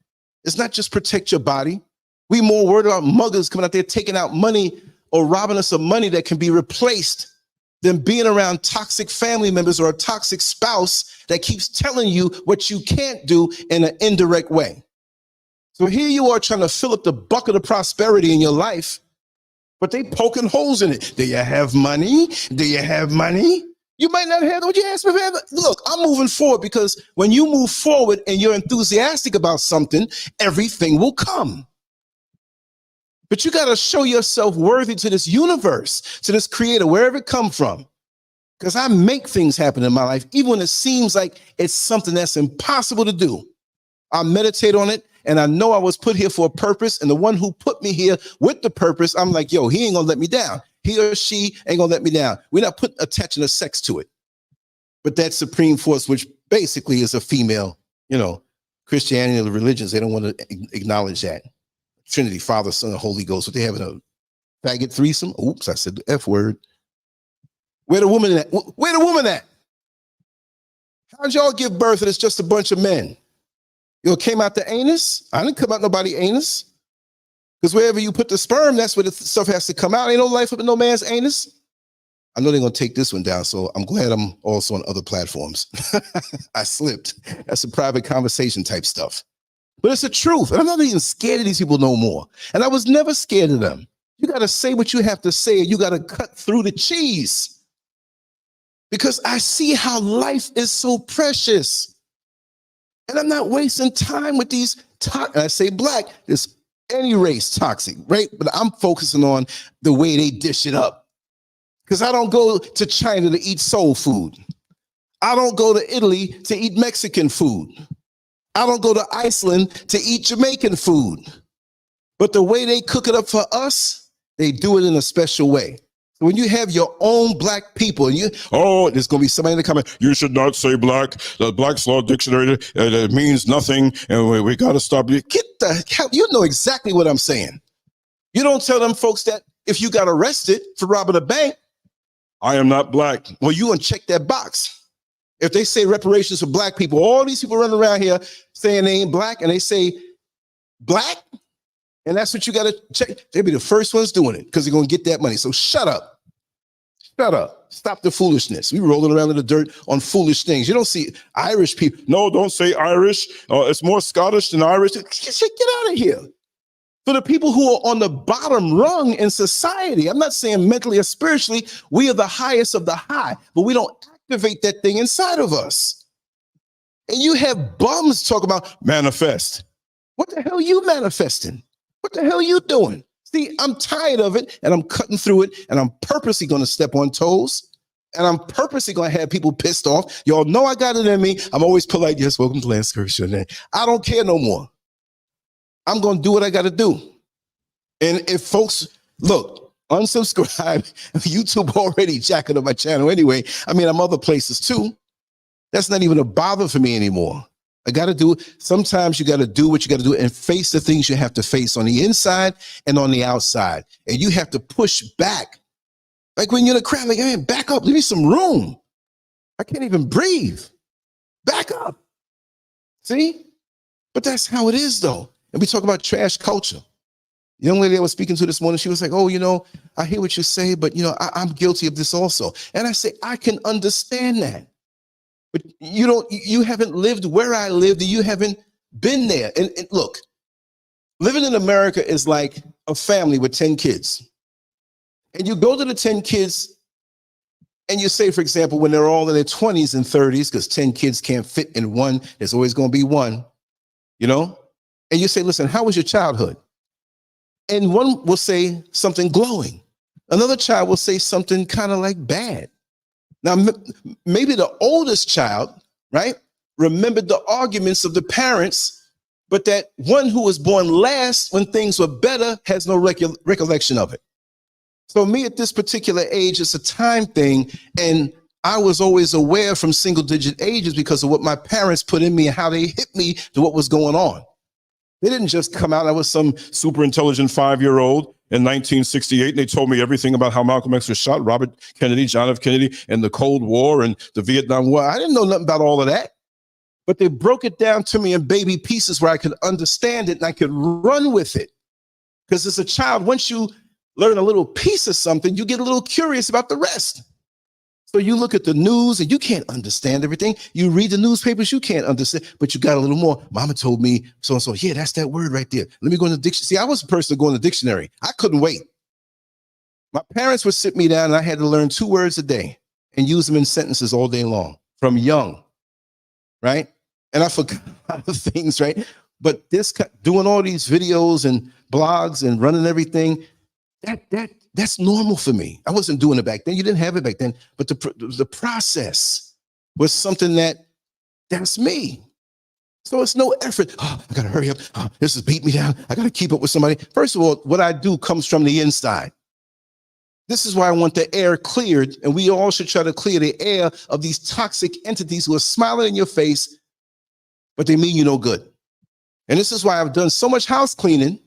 It's not just protect your body. We more worried about muggers coming out there taking out money or robbing us of money that can be replaced than being around toxic family members or a toxic spouse that keeps telling you what you can't do in an indirect way. So here you are trying to fill up the bucket of prosperity in your life, but they poking holes in it. Do you have money? Do you have money? You might not have what you asked me for. Look, I'm moving forward because when you move forward and you're enthusiastic about something, everything will come. But you got to show yourself worthy to this universe, to this creator, wherever it come from. Because I make things happen in my life, even when it seems like it's something that's impossible to do. I meditate on it, and I know I was put here for a purpose. And the one who put me here with the purpose, I'm like, yo, he ain't going to let me down. He or she ain't going to let me down. We're not attaching a sex to it. But that supreme force, which basically is a female, Christianity and the religions, they don't want to acknowledge that. Trinity, Father, Son, and Holy Ghost. What they having a faggot threesome? Oops, I said the F word. Where the woman at? Where the woman at? How'd y'all give birth and it's just a bunch of men? You came out the anus? I didn't come out nobody anus. Because wherever you put the sperm, that's where the stuff has to come out. Ain't no life up in no man's anus. I know they're going to take this one down, so I'm glad I'm also on other platforms. I slipped. That's a private conversation type stuff. But it's the truth. And I'm not even scared of these people no more. And I was never scared of them. You got to say what you have to say. You got to cut through the cheese. Because I see how life is so precious. And I'm not wasting time with these, I say black, there's any race toxic, right? But I'm focusing on the way they dish it up. Because I don't go to China to eat soul food. I don't go to Italy to eat Mexican food. I don't go to Iceland to eat Jamaican food. But the way they cook it up for us, they do it in a special way. So when you have your own black people, and there's going to be somebody in the comment, you should not say black. The Black's Law Dictionary, it means nothing, and we got to stop. Get the hell, you know exactly what I'm saying. You don't tell them folks that if you got arrested for robbing a bank, I am not black. Well, you uncheck that box. If they say reparations for black people, all these people running around here saying they ain't black, and they say black, and that's what you got to check. They'll be the first ones doing it because they're going to get that money. So shut up. Shut up. Stop the foolishness. We rolling around in the dirt on foolish things. You don't see Irish people. No, don't say Irish. It's more Scottish than Irish. Get out of here. For the people who are on the bottom rung in society, I'm not saying mentally or spiritually, we are the highest of the high, but we don't activate that thing inside of us. And you have bums talk about manifest. What the hell are you manifesting? What the hell are you doing? See, I'm tired of it, and I'm cutting through it, and I'm purposely going to step on toes, and I'm purposely going to have people pissed off. Y'all know I got it in me. I'm always polite. Yes, welcome to LANCESCURV. I don't care no more. I'm going to do what I got to do. And if folks, look, unsubscribe. YouTube already jacking up my channel anyway. I mean, I'm other places too. That's not even a bother for me anymore. I got to do, sometimes you got to do what you got to do and face the things you have to face on the inside and on the outside. And you have to push back. Like when you're in a crowd, like, man, back up, leave me some room. I can't even breathe. Back up. See? But that's how it is though. And we talk about trash culture. The young lady I was speaking to this morning, she was like, oh, I hear what you say, but I'm guilty of this also. And I say, I can understand that. But you haven't lived where I lived, and you haven't been there. And look, living in America is like a family with 10 kids. And you go to the 10 kids and you say, for example, when they're all in their 20s and 30s, because 10 kids can't fit in one, there's always going to be one, and you say, listen, how was your childhood? And one will say something glowing. Another child will say something kind of like bad. Now, maybe the oldest child, right, remembered the arguments of the parents, but that one who was born last when things were better has no recollection of it. So me at this particular age, it's a time thing. And I was always aware from single digit ages because of what my parents put in me and how they hit me to what was going on. They didn't just come out. I was some super intelligent 5-year-old in 1968. And they told me everything about how Malcolm X was shot, Robert Kennedy, John F. Kennedy, and the Cold War and the Vietnam War. I didn't know nothing about all of that. But they broke it down to me in baby pieces where I could understand it and I could run with it. Because as a child, once you learn a little piece of something, you get a little curious about the rest. So you look at the news and you can't understand everything. You read the newspapers, you can't understand, but you got a little more. Mama told me so-and-so, yeah, that's that word right there. Let me go in the dictionary. See, I was a person to go in the dictionary. I couldn't wait. My parents would sit me down and I had to learn 2 words a day and use them in sentences all day long from young, right? And I forgot a lot of things, right? But this, doing all these videos and blogs and running everything, that's normal for me. I wasn't doing it back then. You didn't have it back then. But the process was something that's me. So it's no effort. Oh, I got to hurry up. Oh, this is beat me down. I got to keep up with somebody. First of all, what I do comes from the inside. This is why I want the air cleared. And we all should try to clear the air of these toxic entities who are smiling in your face, but they mean you no good. And this is why I've done so much house cleaning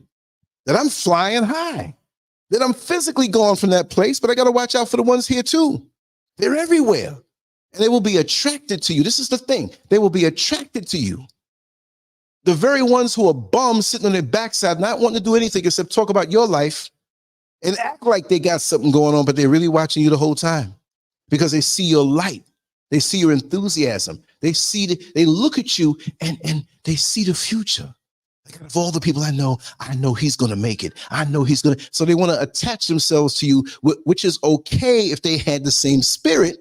that I'm flying high. That I'm physically gone from that place, but I got to watch out for the ones here too. They're everywhere and they will be attracted to you. This is the thing. They will be attracted to you. The very ones who are bums sitting on their backside, not wanting to do anything except talk about your life and act like they got something going on, but they're really watching you the whole time because they see your light. They see your enthusiasm. They look at you and they see the future. Like, of all the people I know he's going to make it. I know he's going to. So they want to attach themselves to you, which is okay if they had the same spirit,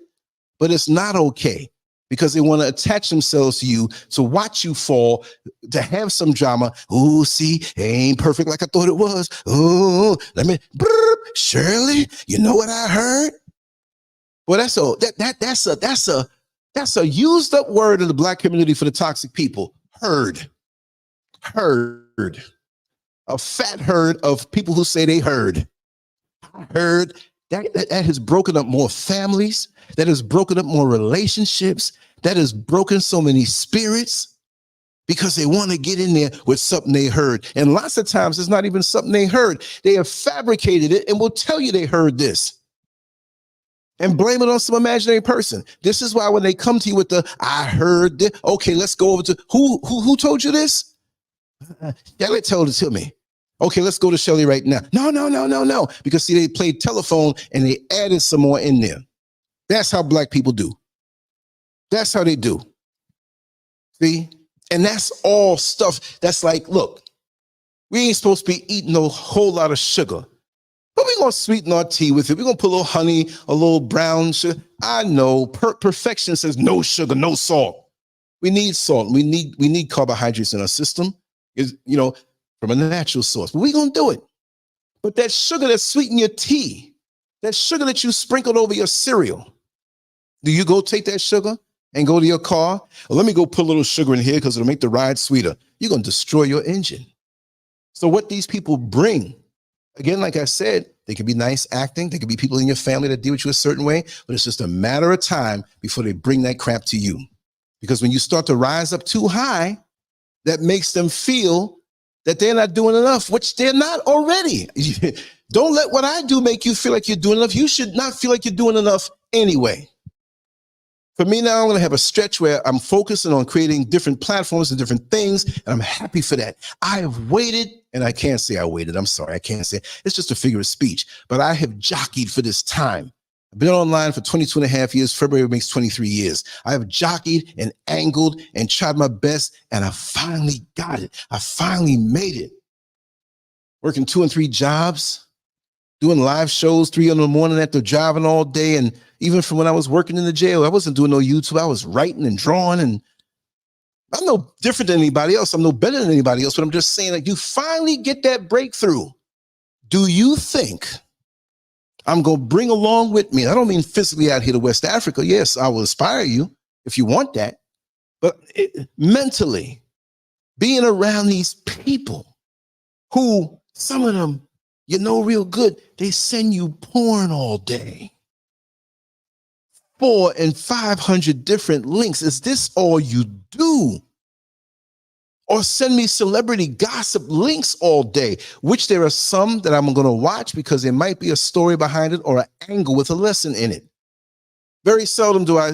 but it's not okay because they want to attach themselves to you to watch you fall, to have some drama. Oh, see, it ain't perfect like I thought it was. Oh, let me, Shirley, you know what I heard? Well, that's a used up word in the Black community for the toxic people. Heard. A fat herd of people who say they heard. Heard. That has broken up more families. That has broken up more relationships. That has broken so many spirits because they want to get in there with something they heard. And lots of times it's not even something they heard. They have fabricated it and will tell you they heard this and blame it on some imaginary person. This is why when they come to you with the, I heard this. Okay, let's go over to who told you this? Shelly told it to me. Okay, let's go to Shelly right now. No. Because see, they played telephone and they added some more in there. That's how Black people do. That's how they do. See? And that's all stuff that's like, look, we ain't supposed to be eating a whole lot of sugar. But we're going to sweeten our tea with it. We're going to put a little honey, a little brown sugar. I know perfection says no sugar, no salt. We need salt. We need carbohydrates in our system. Is, from a natural source, but we're going to do it. But that sugar that sweeten your tea, that sugar that you sprinkled over your cereal, do you go take that sugar and go to your car? Well, let me go put a little sugar in here because it'll make the ride sweeter. You're going to destroy your engine. So what these people bring, again, like I said, they can be nice acting. They can be people in your family that deal with you a certain way, but it's just a matter of time before they bring that crap to you. Because when you start to rise up too high, that makes them feel that they're not doing enough, which they're not already. Don't let what I do make you feel like you're doing enough. You should not feel like you're doing enough anyway. For me now, I'm going to have a stretch where I'm focusing on creating different platforms and different things, and I'm happy for that. I have waited, and I can't say I waited. I'm sorry, I can't say. It's just a figure of speech, but I have jockeyed for this time. I've been online for 22 and a half years. February makes 23 years. I have jockeyed and angled and tried my best, and I finally got it. I finally made it. Working 2 and 3 jobs, doing live shows 3 in the morning after driving all day. And even from when I was working in the jail, I wasn't doing no YouTube. I was writing and drawing, and I'm no different than anybody else. I'm no better than anybody else, but I'm just saying that you finally get that breakthrough. Do you think I'm going to bring along with me? I don't mean physically out here to West Africa. Yes, I will inspire you if you want that. But mentally, being around these people who, some of them You know real good, they send you porn all day. 400 and 500 different links. Is this all you do? Or send me celebrity gossip links all day, which there are some that I'm going to watch because there might be a story behind it or an angle with a lesson in it. Very seldom do I,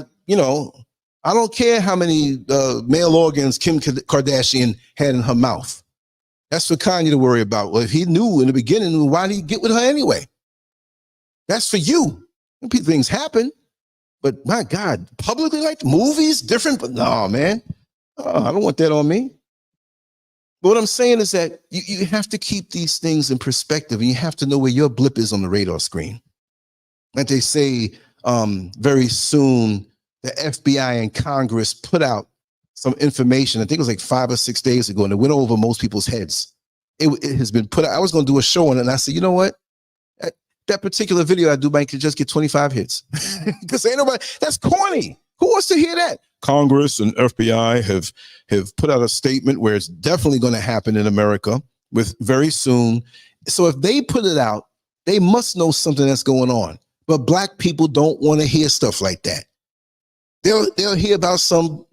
I don't care how many male organs Kim Kardashian had in her mouth. That's for Kanye to worry about. Well, if he knew in the beginning, why did he get with her anyway? That's for you. Things happen. But my God, publicly, like movies, different, but no, man. I don't want that on me. But what I'm saying is that you have to keep these things in perspective, and you have to know where your blip is on the radar screen. Like they say, very soon, the FBI and Congress put out some information. I think it was like 5 or 6 days ago, and it went over most people's heads. It has been put out. I was going to do a show on it, and I said, you know what? That particular video I do might just get 25 hits. Because ain't nobody, that's corny. Who wants to hear that? Congress and FBI have put out a statement where it's definitely going to happen in America with very soon. So if they put it out, they must know something that's going on. But black people don't want to hear stuff like that. They'll hear about some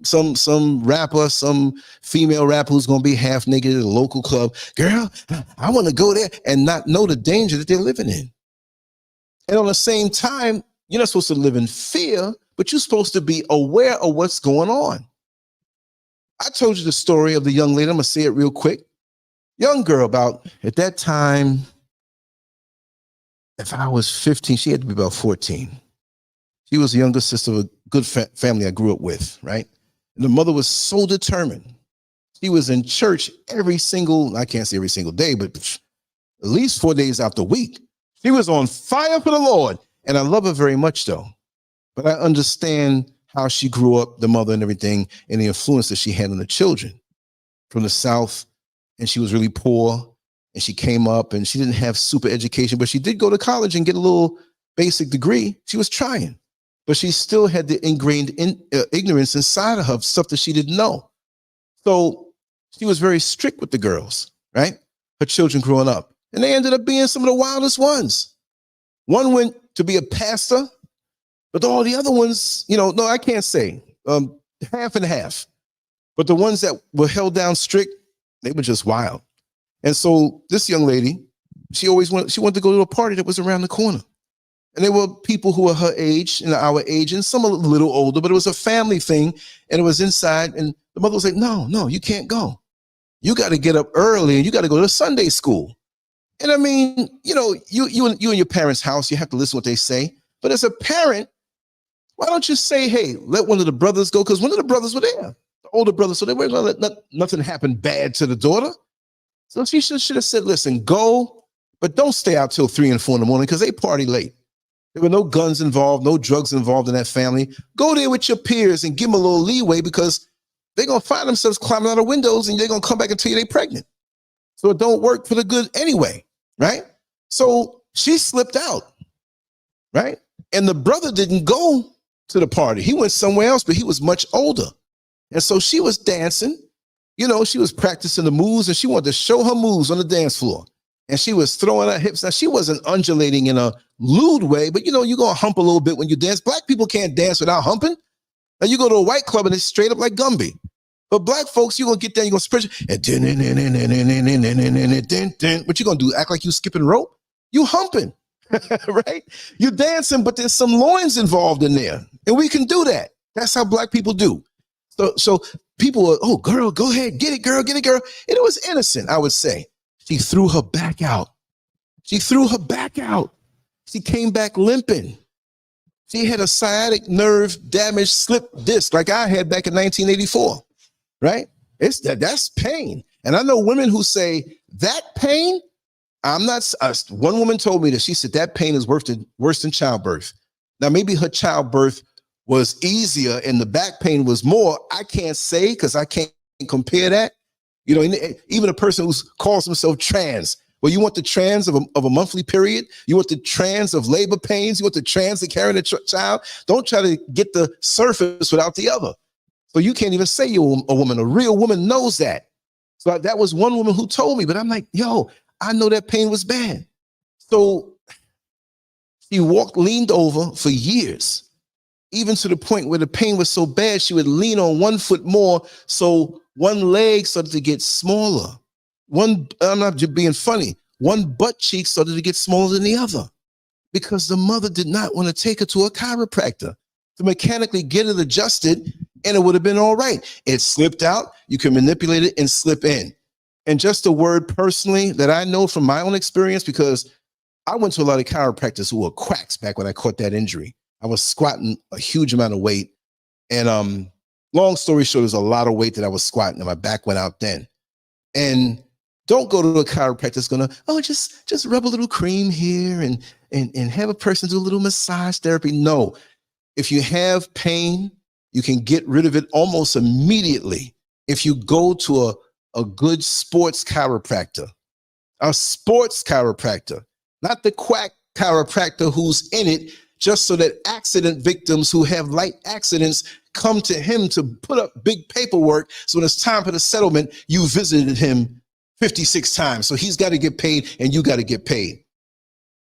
rapper, some female rapper who's going to be half naked at a local club. Girl, I want to go there, and not know the danger that they're living in. And on the same time, you're not supposed to live in fear, but you're supposed to be aware of what's going on. I told you the story of the young lady. I'm going to say it real quick. Young girl, about at that time, if I was 15, she had to be about 14. She was the younger sister of a good family I grew up with, right? And the mother was so determined. She was in church every single, I can't say every single day, but at least 4 days out the week. She was on fire for the Lord. And I love her very much, though. But I understand how she grew up, the mother and everything, and the influence that she had on the children from the South. And she was really poor. And she came up and she didn't have super education, but she did go to college and get a little basic degree. She was trying. But she still had the ingrained ignorance inside of her, stuff that she didn't know. So she was very strict with the girls, right? Her children growing up. And they ended up being some of the wildest ones. One went to be a pastor, but all the other ones, no, I can't say, half and half. But the ones that were held down strict, they were just wild. And so this young lady, she wanted to go to a party that was around the corner. And there were people who were her age and our age, and some a little older, but it was a family thing, and it was inside. And the mother was like, no, you can't go. You got to get up early, and you got to go to Sunday school. And I mean, you in your parents' house, you have to listen to what they say. But as a parent, why don't you say, hey, let one of the brothers go? Because one of the brothers were there, the older brother, so they weren't going to let nothing happen bad to the daughter. So she should have said, listen, go, but don't stay out till 3 and 4 in the morning because they party late. There were no guns involved, no drugs involved in that family. Go there with your peers and give them a little leeway because they're going to find themselves climbing out of windows and they're going to come back and tell you they're pregnant. So it don't work for the good anyway, right? So she slipped out, right? And the brother didn't go to the party. He went somewhere else, but he was much older. And so she was dancing. She was practicing the moves and she wanted to show her moves on the dance floor. And she was throwing her hips. Now, she wasn't undulating in a lewd way, but you're going to hump a little bit when you dance. Black people can't dance without humping. Now, you go to a white club and it's straight up like Gumby. But black folks, you're going to get there, you're going to spread what you going to do? Act like you skipping rope? You humping, right? You dancing, but there's some loins involved in there. And we can do that. That's how black people do. So people were, oh, girl, go ahead. Get it, girl. Get it, girl. And it was innocent, I would say. She threw her back out. She came back limping. She had a sciatic nerve damage slip disc like I had back in 1984, right? That's pain. And I know women who say that pain, one woman told me that she said that pain is worse than childbirth. Now, maybe her childbirth was easier and the back pain was more. I can't say because I can't compare that. Even a person who calls himself trans. Well, you want the trans of a monthly period? You want the trans of labor pains? You want the trans of carrying a child? Don't try to get the surface without the other. So you can't even say you're a woman. A real woman knows that. So that was one woman who told me, but I'm like, yo, I know that pain was bad. So she leaned over for years, even to the point where the pain was so bad, she would lean on 1 foot more. So one leg started to get smaller. I'm not just being funny. One butt cheek started to get smaller than the other because the mother did not want to take her to a chiropractor to mechanically get it adjusted, and it would have been all right. It slipped out. You can manipulate it and slip in. And just a word personally that I know from my own experience, because I went to a lot of chiropractors who were quacks back when I caught that injury. I was squatting a huge amount of weight. And long story short, there's a lot of weight that I was squatting and my back went out then. And don't go to a chiropractor that's gonna, oh, just rub a little cream here and have a person do a little massage therapy. No, if you have pain, you can get rid of it almost immediately if you go to a good sports chiropractor, not the quack chiropractor who's in it just so that accident victims who have light accidents come to him to put up big paperwork. So when it's time for the settlement, you visited him 56 times. So he's got to get paid and you got to get paid.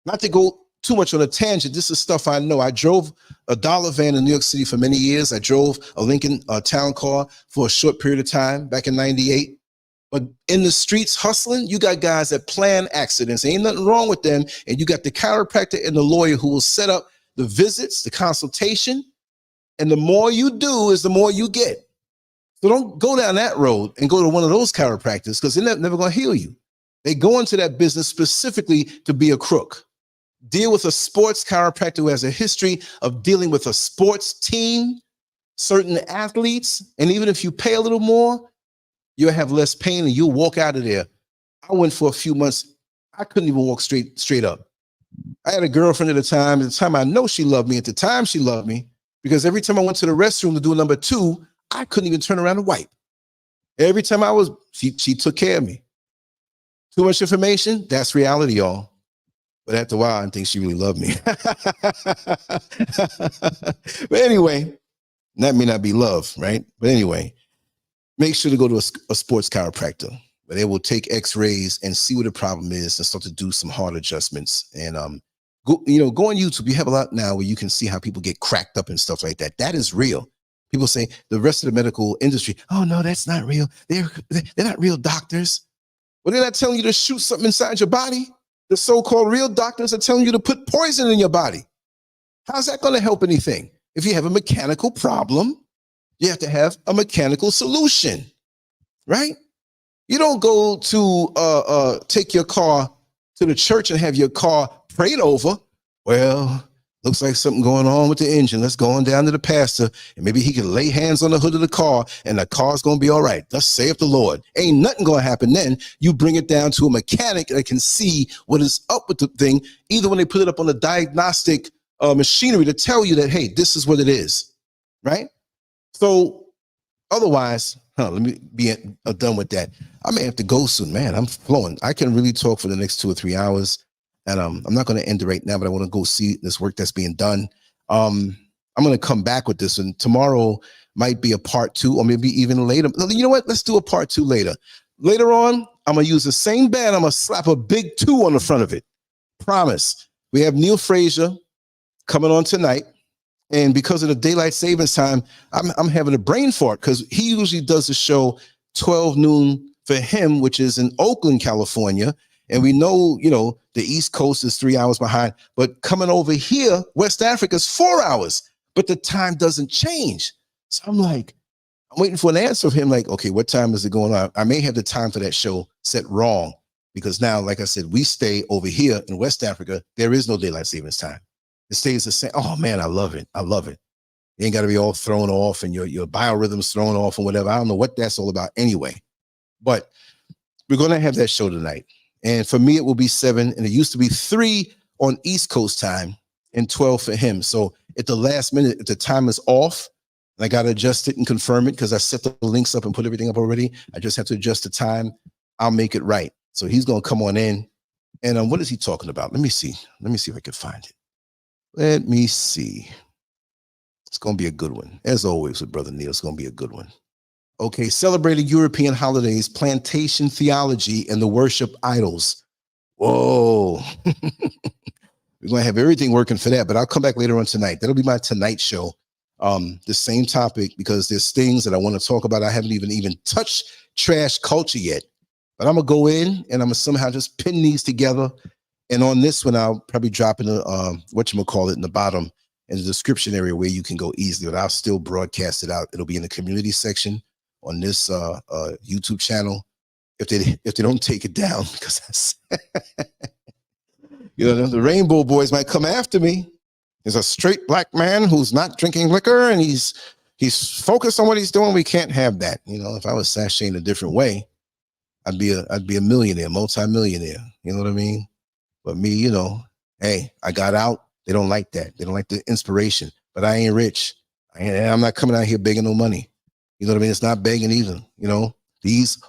Not to go too much on a tangent, this is stuff I know. I drove a dollar van in New York City for many years. I drove a Lincoln town car for a short period of time back in '98. But in the streets hustling, you got guys that plan accidents. Ain't nothing wrong with them. And you got the chiropractor and the lawyer who will set up the visits, the consultation. And the more you do is the more you get. So don't go down that road and go to one of those chiropractors because they're never going to heal you. They go into that business specifically to be a crook. Deal with a sports chiropractor who has a history of dealing with a sports team, certain athletes. And even if you pay a little more, you'll have less pain and you'll walk out of there. I went for a few months. I couldn't even walk straight up. I had a girlfriend at the time. At the time, I know she loved me. At the time, she loved me because every time I went to the restroom to do number 2, I couldn't even turn around and wipe. Every time she took care of me. Too much information? That's reality, y'all. But after a while, I didn't think she really loved me. But anyway, that may not be love, right? But anyway, make sure to go to a sports chiropractor where they will take x-rays and see what the problem is and start to do some hard adjustments. And go on YouTube. You have a lot now where you can see how people get cracked up and stuff like that. That is real. People say the rest of the medical industry, oh no, that's not real. They're not real doctors. Well, they're not telling you to shoot something inside your body. The so-called real doctors are telling you to put poison in your body. How's that going to help anything? If you have a mechanical problem, you have to have a mechanical solution, right? You don't go to take your car to the church and have your car prayed over. Well, looks like something going on with the engine. Let's go on down to the pastor and maybe he can lay hands on the hood of the car and the car's going to be all right. Thus saith the Lord. Ain't nothing going to happen then. You bring it down to a mechanic that can see what is up with the thing, either when they put it up on the diagnostic machinery to tell you that, hey, this is what it is, right? So otherwise, let me be done with that. I may have to go soon, man. I'm flowing. I can really talk for the next 2 or 3 hours. And I'm not going to end it right now, but I want to go see this work that's being done. I'm going to come back with this, and tomorrow might be a part 2, or maybe even later. You know what? Let's do a part 2 later. Later on, I'm going to use the same band. I'm going to slap a big 2 on the front of it. Promise. We have Neil Frazier coming on tonight. And because of the daylight savings time, I'm having a brain fart because he usually does the show 12 noon for him, which is in Oakland, California. And we know, the East Coast is 3 hours behind, but coming over here, West Africa is 4 hours, but the time doesn't change. So I'm waiting for an answer from him. Like, okay, what time is it going on? I may have the time for that show set wrong because now, like I said, we stay over here in West Africa. There is no daylight savings time. It stays the same. Oh man, I love it. I love it. You ain't got to be all thrown off and your biorhythms thrown off and whatever. I don't know what that's all about anyway, but we're going to have that show tonight. And for me, it will be 7, and it used to be 3 on East Coast time and 12 for him. So at the last minute, if the time is off, and I got to adjust it and confirm it because I set the links up and put everything up already. I just have to adjust the time. I'll make it right. So he's going to come on in. And what is he talking about? Let me see. Let me see if I can find it. Let me see. It's going to be a good one. As always with Brother Neil, it's going to be a good one. Okay, celebrating European holidays, plantation theology, and the worship idols. Whoa. We're going to have everything working for that, but I'll come back later on tonight. That'll be my tonight show. The same topic, because there's things that I want to talk about. I haven't even touched trash culture yet, but I'm going to go in and I'm going to somehow just pin these together. And on this one, I'll probably drop in the, whatchamacallit, in the bottom in the description area where you can go easily, but I'll still broadcast it out. It'll be in the community section on this YouTube channel. If they don't take it down, because you know, the Rainbow Boys might come after me. There's a straight black man who's not drinking liquor and he's focused on what he's doing. We can't have that. You know, if I was sashaying a different way, I'd be a millionaire, multi-millionaire. You know what I mean? But me, you know, hey, I got out. They don't like that. They don't like the inspiration. But I ain't rich. I'm not coming out here begging no money. You know what I mean? It's not begging either. You know,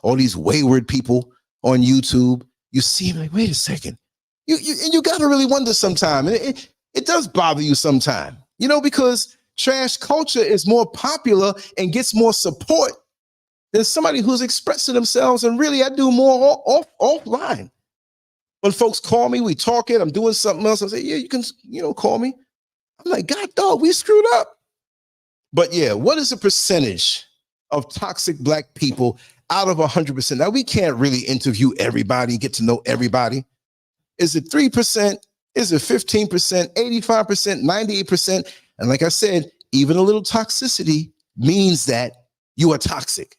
all these wayward people on YouTube, you see them like, wait a second. You got to really wonder sometime. It does bother you sometime, you know, because trash culture is more popular and gets more support than somebody who's expressing themselves. And really, I do more offline. When folks call me, we talking, I'm doing something else. I say, yeah, you can, you know, call me. I'm like, God, dog, we screwed up. But yeah, what is the percentage of toxic black people out of 100%? Now, we can't really interview everybody, get to know everybody. Is it 3%? Is it 15%, 85%, 98%? And like I said, even a little toxicity means that you are toxic.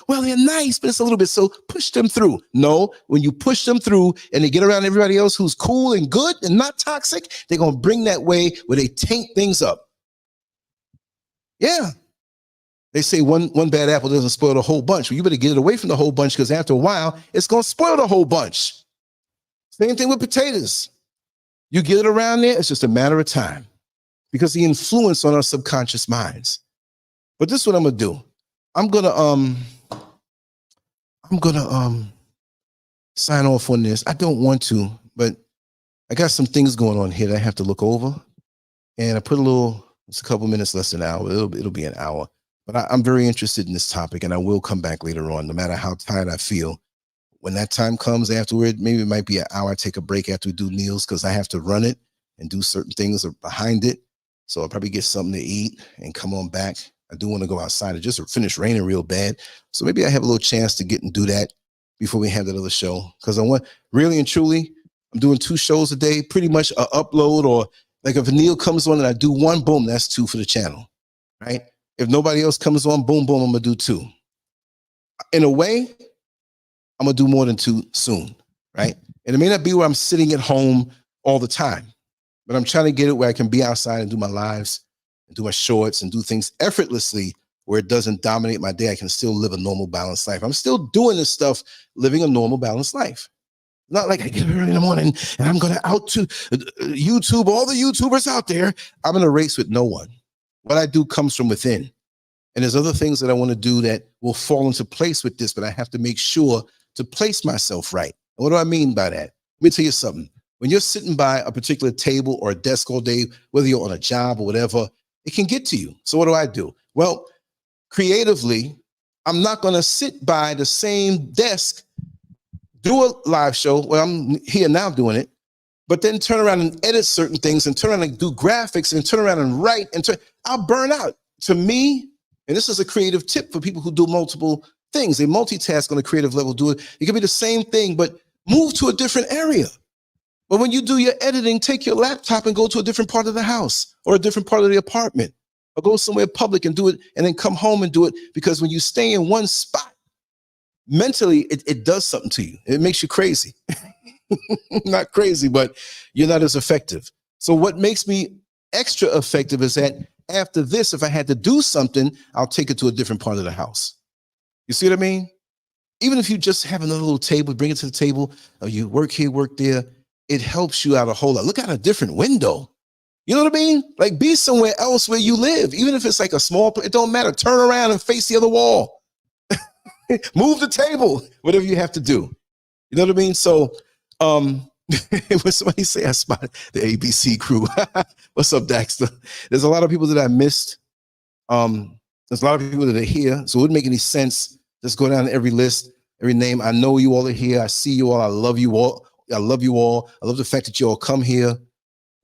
Well, they're nice, but it's a little bit, so push them through. No, when you push them through and they get around everybody else who's cool and good and not toxic, they're going to bring that way where they taint things up. Yeah. They say one bad apple doesn't spoil the whole bunch. Well, you better get it away from the whole bunch, because after a while, it's going to spoil the whole bunch. Same thing with potatoes. You get it around there, it's just a matter of time, because the influence on our subconscious minds. But this is what I'm gonna do. I'm gonna sign off on this. I don't want to, but I got some things going on here that I have to look over. And I put it's a couple minutes, less than an hour. It'll be an hour. But I'm very interested in this topic, and I will come back later on, no matter how tired I feel. When that time comes afterward, maybe it might be an hour. I take a break after we do meals, because I have to run it and do certain things behind it. So I'll probably get something to eat and come on back. I do want to go outside. It just finished raining real bad. So maybe I have a little chance to get and do that before we have that other show. Because I want, really and truly, I'm doing 2 shows a day, pretty much a upload, or like if Neil comes on and I do 1, boom, that's 2 for the channel, right? If nobody else comes on, boom, boom, I'm going to do 2. In a way, I'm going to do more than 2 soon, right? And it may not be where I'm sitting at home all the time, but I'm trying to get it where I can be outside and do my lives and do my shorts and do things effortlessly where it doesn't dominate my day. I can still live a normal, balanced life. I'm still doing this stuff, living a normal, balanced life. Not like I get up early in the morning and I'm going to out to YouTube, all the YouTubers out there. I'm in a race with no one. What I do comes from within. And there's other things that I want to do that will fall into place with this, but I have to make sure to place myself right. And what do I mean by that? Let me tell you something. When you're sitting by a particular table or a desk all day, whether you're on a job or whatever, it can get to you. So what do? Well, creatively, I'm not going to sit by the same desk, do a live show. Well, I'm here now doing it, but then turn around and edit certain things and turn around and do graphics and turn around and write and I'll burn out. To me, and this is a creative tip for people who do multiple things. They multitask on a creative level, do it. It can be the same thing, but move to a different area. But when you do your editing, take your laptop and go to a different part of the house or a different part of the apartment, or go somewhere public and do it, and then come home and do it. Because when you stay in one spot, mentally, it does something to you. It makes you crazy. Not crazy, but you're not as effective. So what makes me extra effective is that after this, if I had to do something, I'll take it to a different part of the house. You see what I mean? Even if you just have another little table, bring it to the table, or you work here, work there, it helps you out a whole lot. Look out a different window. You know what I mean? Like, be somewhere else where you live. Even if it's like a small place, it don't matter. Turn around and face the other wall. Move the table, whatever you have to do. You know what I mean? So, when somebody say I spotted the ABC crew, what's up, Daxter? There's a lot of people that I missed. There's a lot of people that are here, so it wouldn't make any sense. Just go down every list, every name. I know you all are here. I see you all. I love you all. I love you all. I love the fact that you all come here,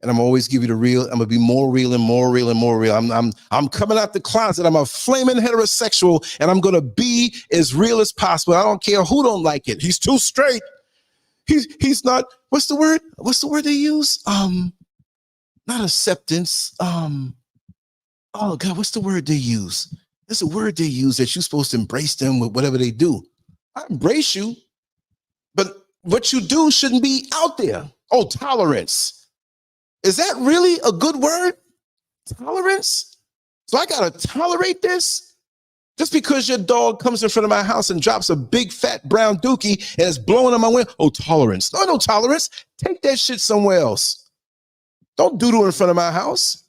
and I'm always give you the real. I'm gonna be more real and more real and more real. I'm coming out the closet. I'm a flaming heterosexual, and I'm gonna be as real as possible. I don't care who don't like it. He's too straight. He's not. What's the word? What's the word they use? Not acceptance. Oh God, what's the word they use? There's a word they use that you're supposed to embrace them with whatever they do. I embrace you, but what you do shouldn't be out there. Oh, tolerance. Is that really a good word? Tolerance? So I gotta tolerate this? Just because your dog comes in front of my house and drops a big fat brown dookie and it's blowing on my window? Oh, tolerance. No tolerance. Take that shit somewhere else. Don't doodle in front of my house.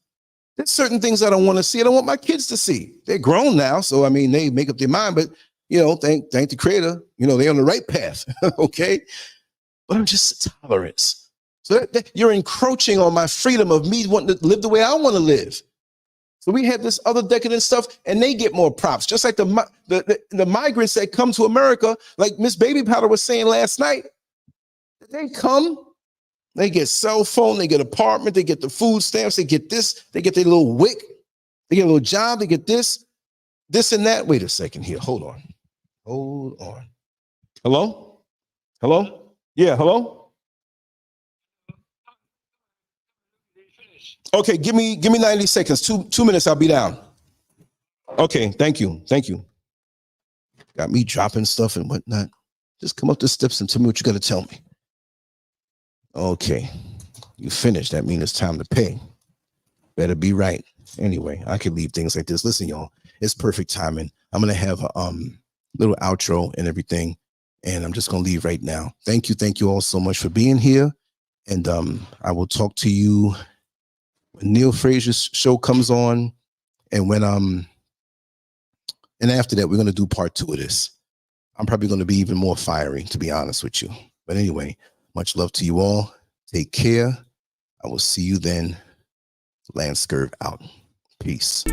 There's certain things I don't want to see. I don't want my kids to see. They're grown now, so I mean, they make up their mind, but you know, thank the creator, you know, they're on the right path, okay? But I'm just tolerance. So that you're encroaching on my freedom of me wanting to live the way I want to live. So we have this other decadent stuff, and they get more props, just like the migrants that come to America, like Miss Baby Powder was saying last night. They come, they get cell phone, they get apartment, they get the food stamps, they get this, they get their little wick, they get a little job, they get this and that. Wait a second here, hold on. Hello? Hello? Yeah, hello? Okay, give me 90 seconds. Two minutes, I'll be down. Okay, thank you. Got me dropping stuff and whatnot. Just come up the steps and tell me what you got to tell me. Okay, you finished. That means it's time to pay. Better be right. Anyway, I can leave things like this. Listen, y'all, it's perfect timing. I'm gonna have a little outro and everything, and I'm just gonna leave right now. Thank you all so much for being here, and I will talk to you when Neil Frazier's show comes on, and when and after that we're gonna do part 2 of this. I'm probably gonna be even more fiery, to be honest with you. But anyway, much love to you all. Take care. I will see you then. LANCESCURV out. Peace.